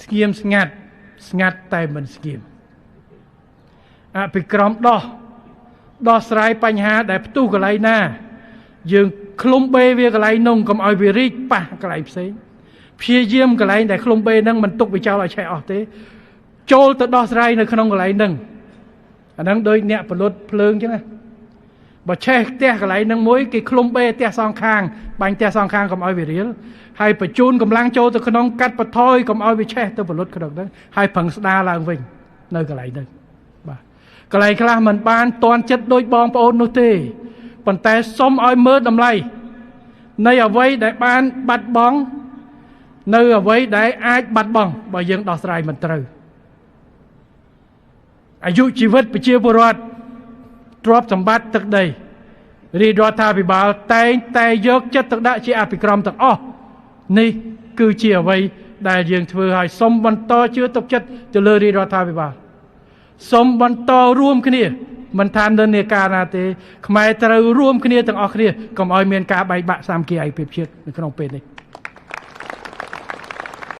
ស្ងៀមស្ងាត់ស្ងាត់តែមិនស្ងៀមអភិក្រមដោះស្រាយបញ្ហាដែលផ្ទុះកន្លែងណាយើងឃ្លុំបេវាកន្លែងនោះកុំឲ្យវារីកប៉ះកន្លែងផ្សេងព្យាយាមកន្លែងដែលឃ្លុំបេហ្នឹងមិនទុកវាចោលឲ្យឆេះអស់ទេចូលទៅដោះស្រាយនៅក្នុងកន្លែងហ្នឹងអាហ្នឹងដូចអ្នកផលិតភ្លើងចឹងណាបើឆេះផ្ទះកន្លែងហ្នឹងមួយគេឃ្លុំបេផ្ទះសងខាងបាញ់ផ្ទះសងខាងកុំឲ្យវារៀលហើយបញ្ជូនកម្លាំងចូលទៅក្នុងកាត់បន្ថយកុំឲ្យវាឆេះទៅផលិតក្នុងហ្នឹងហើយប្រឹងស្ដារឡើងវិញនៅកន្លែងហ្នឹងបាទកន្លែងខ្លះមិនបានតន់ចិត្តដូចបងប្អូននោះទេប៉ុន្តែសុំឲ្យមើលតម្លៃនៃអ្វីដែលបានបាត់បង់នៅអ្វីដែលអាចបាត់បង់បើយើងដោះស្រាយមិនត្រូវអាយុជីវិតប្រជាពលរដ្ឋទ្រព្យសម្បត្តិទឹកដីរាជរដ្ឋាភិបាលតែងតែយកចិត្តទុកដាក់ជាអភិក្រមទាំងអស់នេះគឺជាអ្វីដែលយើងធ្វើឲ្យសូមបន្តជឿទុកចិត្តទៅលើរាជរដ្ឋាភិបាលសូមបន្តរួមគ្នាមិនថានិន្នាការណាទេខ្មែរត្រូវរួមគ្នាទាំងអស់គ្នាកុំឲ្យមានការបែកបាក់សាមគ្គីឯកភាពជាតិនៅក្នុងពេលនេះ